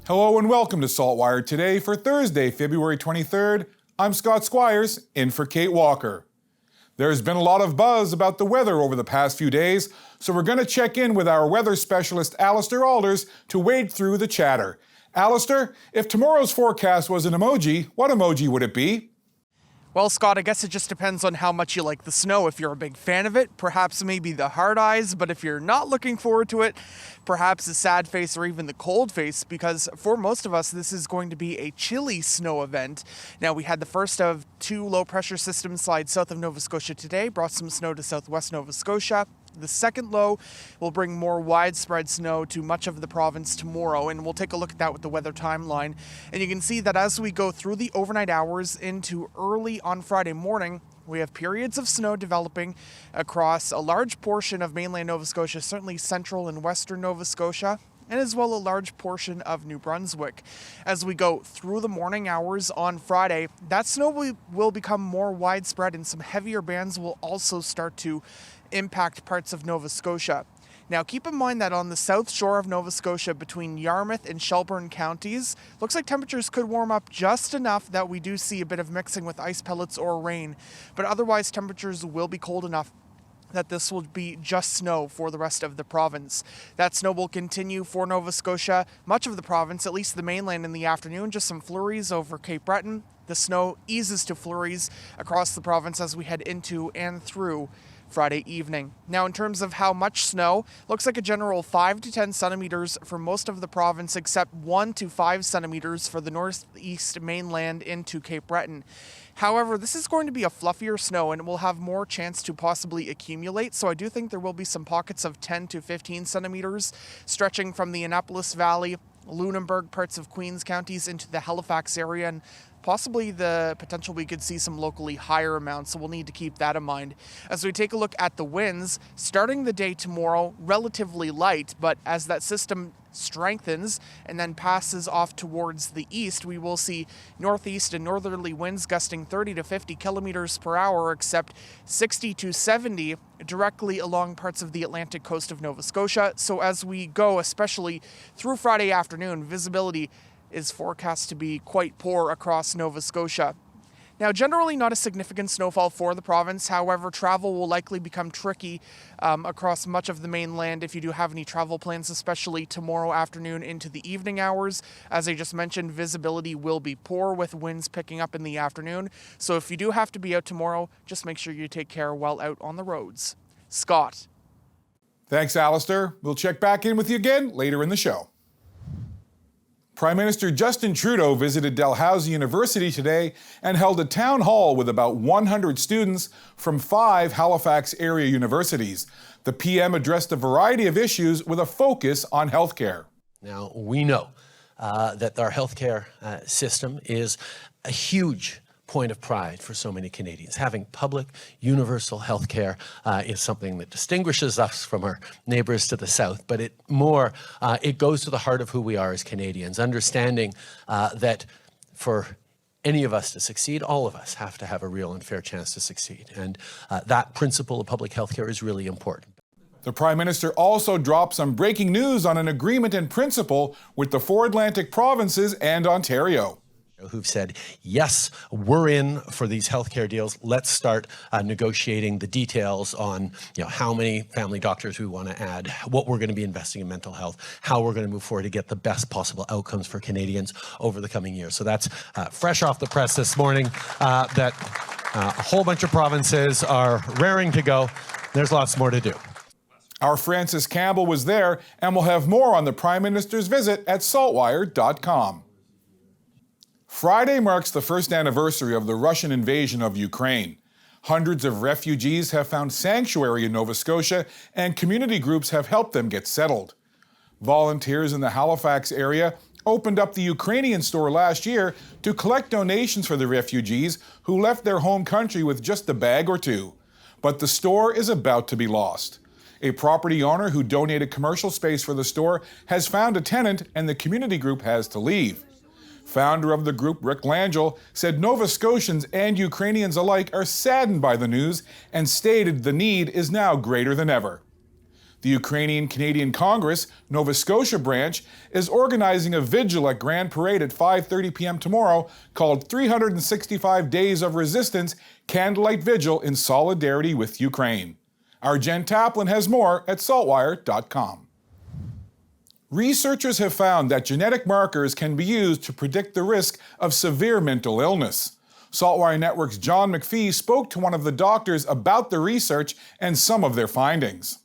Hello and welcome to Saltwire Today for Thursday, February 23rd. I'm Scott Squires, in for Kate Walker. There's been a lot of buzz about the weather over the past few days, so we're going to check in with our weather specialist Alistair Alders to wade through the chatter. Alistair, if tomorrow's forecast was an emoji, what emoji would it be? Well, Scott, I guess it just depends on how much you like the snow. If you're a big fan of it, perhaps maybe the hard eyes, but if you're not looking forward to it, perhaps the sad face or even the cold face, because for most of us, this is going to be a chilly snow event. Now, we had the first of two low-pressure systems slide south of Nova Scotia today, brought some snow to southwest Nova Scotia. The second low will bring more widespread snow to much of the province tomorrow, and we'll take a look at that with the weather timeline. And you can see that as we go through the overnight hours into early on Friday morning, we have periods of snow developing across a large portion of mainland Nova Scotia, certainly central and western Nova Scotia, and as well a large portion of New Brunswick. As we go through the morning hours on Friday, that snow will become more widespread, and some heavier bands will also start to impact parts of Nova Scotia. Now, keep in mind that on the south shore of Nova Scotia between Yarmouth and Shelburne counties, looks like temperatures could warm up just enough that we do see a bit of mixing with ice pellets or rain, but otherwise temperatures will be cold enough that this will be just snow for the rest of the province. That snow will continue for Nova Scotia, much of the province, at least the mainland in the afternoon, just some flurries over Cape Breton. The snow eases to flurries across the province as we head into and through Friday evening. Now, in terms of how much snow, looks like a general 5 to 10 centimeters for most of the province, except 1 to 5 centimeters for the northeast mainland into Cape Breton. However, this is going to be a fluffier snow and it will have more chance to possibly accumulate, so I do think there will be some pockets of 10 to 15 centimeters stretching from the Annapolis Valley, Lunenburg, parts of Queens counties into the Halifax area, and possibly the potential we could see some locally higher amounts, so we'll need to keep that in mind. As we take a look at the winds, starting the day tomorrow, relatively light, but as that system strengthens and then passes off towards the east, we will see northeast and northerly winds gusting 30 to 50 kilometers per hour, except 60 to 70 directly along parts of the Atlantic coast of Nova Scotia. So as we go, especially through Friday afternoon, visibility is forecast to be quite poor across Nova Scotia. Now, generally not a significant snowfall for the province. However, travel will likely become tricky across much of the mainland if you do have any travel plans, especially tomorrow afternoon into the evening hours. As I just mentioned, visibility will be poor with winds picking up in the afternoon. So if you do have to be out tomorrow, just make sure you take care while out on the roads. Scott. Thanks, Alistair. We'll check back in with you again later in the show. Prime Minister Justin Trudeau visited Dalhousie University today and held a town hall with about 100 students from 5 Halifax area universities. The PM addressed a variety of issues with a focus on healthcare. Now, we know that our healthcare system is a huge point of pride for so many Canadians. Having public, universal health care is something that distinguishes us from our neighbors to the south, but it goes to the heart of who we are as Canadians, understanding that for any of us to succeed, all of us have to have a real and fair chance to succeed. And that principle of public health care is really important. The Prime Minister also dropped some breaking news on an agreement in principle with the 4 Atlantic provinces and Ontario, who've said, yes, we're in for these healthcare deals. Let's start negotiating the details on how many family doctors we want to add, what we're going to be investing in mental health, how we're going to move forward to get the best possible outcomes for Canadians over the coming years. So that's fresh off the press this morning, that a whole bunch of provinces are raring to go. There's lots more to do. Our Francis Campbell was there, and we'll have more on the Prime Minister's visit at saltwire.com. Friday marks the first anniversary of the Russian invasion of Ukraine. Hundreds of refugees have found sanctuary in Nova Scotia, and community groups have helped them get settled. Volunteers in the Halifax area opened up the Ukrainian store last year to collect donations for the refugees who left their home country with just a bag or two. But the store is about to be lost. A property owner who donated commercial space for the store has found a tenant, and the community group has to leave. Founder of the group, Rick Langell, said Nova Scotians and Ukrainians alike are saddened by the news and stated the need is now greater than ever. The Ukrainian-Canadian Congress, Nova Scotia branch, is organizing a vigil at Grand Parade at 5:30 p.m. tomorrow called 365 Days of Resistance Candlelight Vigil in solidarity with Ukraine. Our Jen Taplin has more at saltwire.com. Researchers have found that genetic markers can be used to predict the risk of severe mental illness. Saltwire Network's John McPhee spoke to one of the doctors about the research and some of their findings.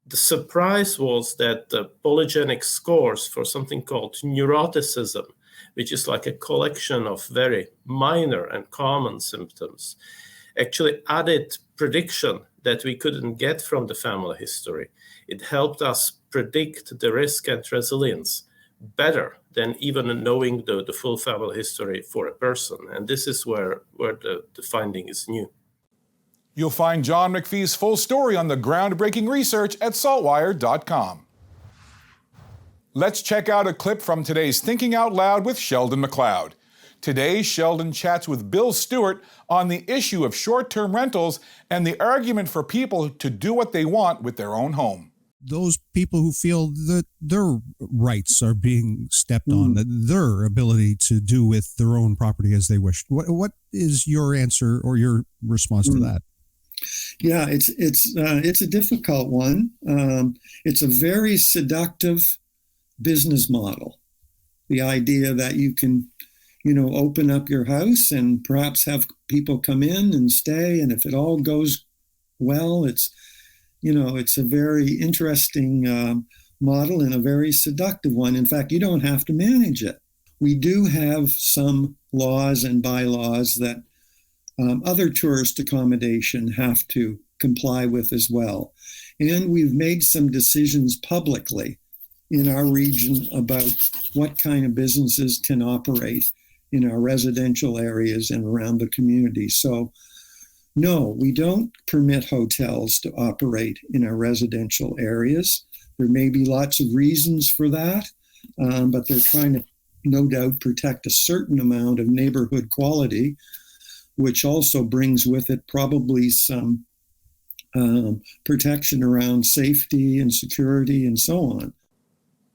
The surprise was that the polygenic scores for something called neuroticism, which is like a collection of very minor and common symptoms, actually added prediction that we couldn't get from the family history. It helped us predict the risk and resilience better than even knowing the full family history for a person. And this is where the finding is new. You'll find John McPhee's full story on the groundbreaking research at saltwire.com. Let's check out a clip from today's Thinking Out Loud with Sheldon McLeod. Today, Sheldon chats with Bill Stewart on the issue of short-term rentals and the argument for people to do what they want with their own home. Those people who feel that their rights are being stepped on, that their ability to do with their own property as they wish. What is your answer or your response to that? Yeah, it's a difficult one. It's a very seductive business model. The idea that you can, open up your house and perhaps have people come in and stay, and if it all goes well, it's a very interesting model and a very seductive one. In fact, you don't have to manage it. We do have some laws and bylaws that other tourist accommodation have to comply with as well. And we've made some decisions publicly in our region about what kind of businesses can operate in our residential areas and around the community. So no, we don't permit hotels to operate in our residential areas. There may be lots of reasons for that, but they're trying to, no doubt, protect a certain amount of neighborhood quality, which also brings with it probably some protection around safety and security and so on.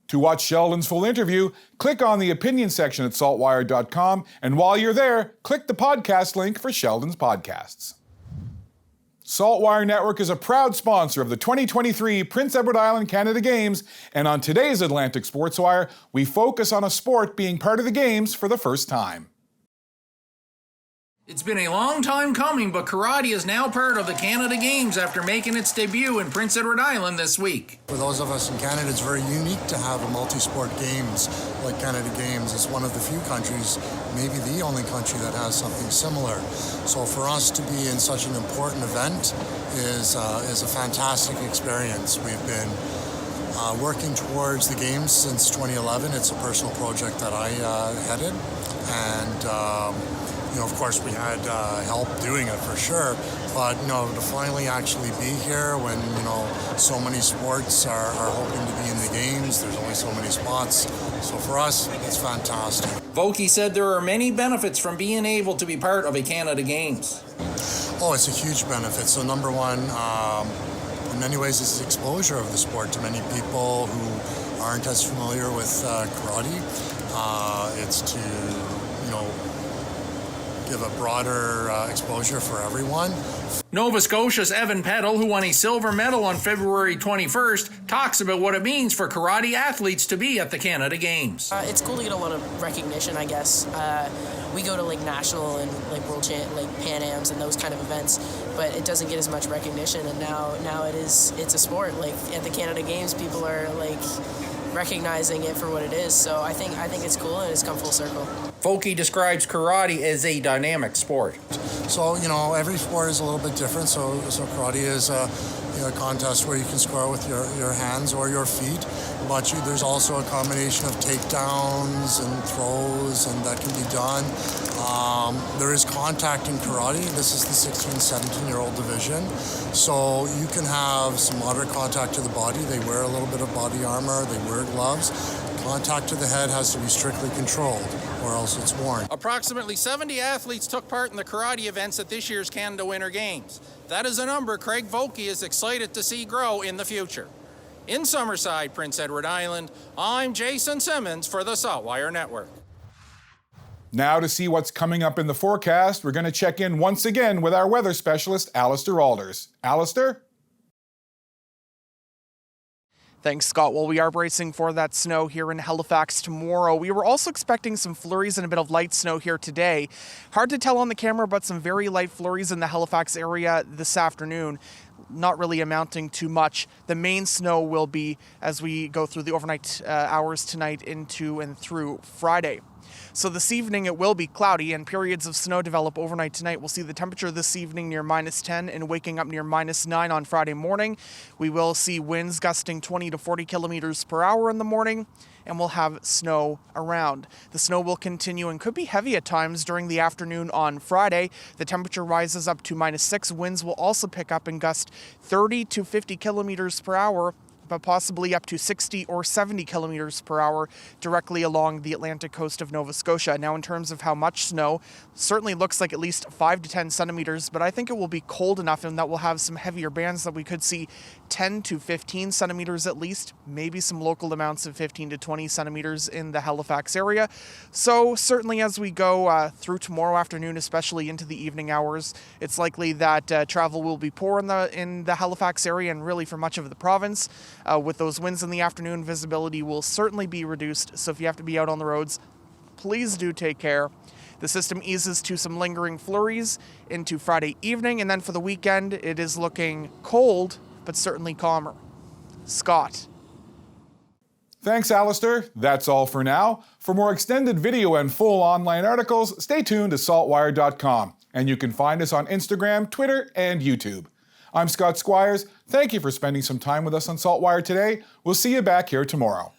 To watch Sheldon's full interview, click on the opinion section at saltwire.com, and while you're there, click the podcast link for Sheldon's podcasts. Saltwire Network is a proud sponsor of the 2023 Prince Edward Island Canada Games, and on today's Atlantic Sports Wire, we focus on a sport being part of the Games for the first time. It's been a long time coming, but karate is now part of the Canada Games after making its debut in Prince Edward Island this week. For those of us in Canada, it's very unique to have a multi-sport games like Canada Games. It's one of the few countries, maybe the only country, that has something similar. So for us to be in such an important event is a fantastic experience. We've been working towards the Games since 2011. It's a personal project that I headed, and of course, we had help doing it for sure, but to finally actually be here when so many sports are hoping to be in the Games. There's only so many spots, so for us, it's fantastic. Vokey said there are many benefits from being able to be part of a Canada Games. Oh, it's a huge benefit. So number one, in many ways, it's the exposure of the sport to many people who aren't as familiar with karate. It's to give a broader exposure for everyone. Nova Scotia's Evan Peddle, who won a silver medal on February 21st, talks about what it means for karate athletes to be at the Canada Games. It's cool to get a lot of recognition, I guess. We go to national and world Pan Ams and those kind of events, but it doesn't get as much recognition. And now it's a sport. At the Canada Games, people are recognizing it for what it is. So I think it's cool, and it's come full circle. Vokey describes karate as a dynamic sport. So, every sport is a little bit different. So karate is a contest where you can score with your hands or your feet. But there's also a combination of takedowns and throws, and that can be done. There is contact in karate. This is the 16, 17-year-old division. So you can have some moderate contact to the body. They wear a little bit of body armor. They wear gloves. Contact to the head has to be strictly controlled, or else it's worn. Approximately 70 athletes took part in the karate events at this year's Canada Winter Games. That is a number Craig Vokey is excited to see grow in the future. In Summerside, Prince Edward Island, I'm Jason Simmons for the Saltwire Network. Now to see what's coming up in the forecast, we're going to check in once again with our weather specialist, Alistair Alders. Alistair? Thanks, Scott. Well, we are bracing for that snow here in Halifax tomorrow. We were also expecting some flurries and a bit of light snow here today. Hard to tell on the camera, but some very light flurries in the Halifax area this afternoon. Not really amounting to much. The main snow will be as we go through the overnight hours tonight into and through Friday. So this evening it will be cloudy and periods of snow develop overnight tonight. We'll see the temperature this evening near -10 and waking up near -9 on Friday morning. We will see winds gusting 20 to 40 kilometers per hour in the morning, and we'll have snow around. The snow will continue and could be heavy at times during the afternoon on Friday. The temperature rises up to -6. Winds will also pick up and gust 30 to 50 kilometers per hour, but possibly up to 60 or 70 kilometers per hour directly along the Atlantic coast of Nova Scotia. Now, in terms of how much snow, certainly looks like at least 5 to 10 centimeters, but I think it will be cold enough and that we'll have some heavier bands that we could see 10 to 15 centimeters at least, maybe some local amounts of 15 to 20 centimeters in the Halifax area. So certainly as we go through tomorrow afternoon, especially into the evening hours, it's likely that travel will be poor in the Halifax area and really for much of the province. With those winds in the afternoon, visibility will certainly be reduced, so if you have to be out on the roads, please do take care. The system eases to some lingering flurries into Friday evening, and then for the weekend, it is looking cold, but certainly calmer. Scott. Thanks, Alistair. That's all for now. For more extended video and full online articles, stay tuned to saltwire.com, and you can find us on Instagram, Twitter, and YouTube. I'm Scott Squires. Thank you for spending some time with us on Saltwire today. We'll see you back here tomorrow.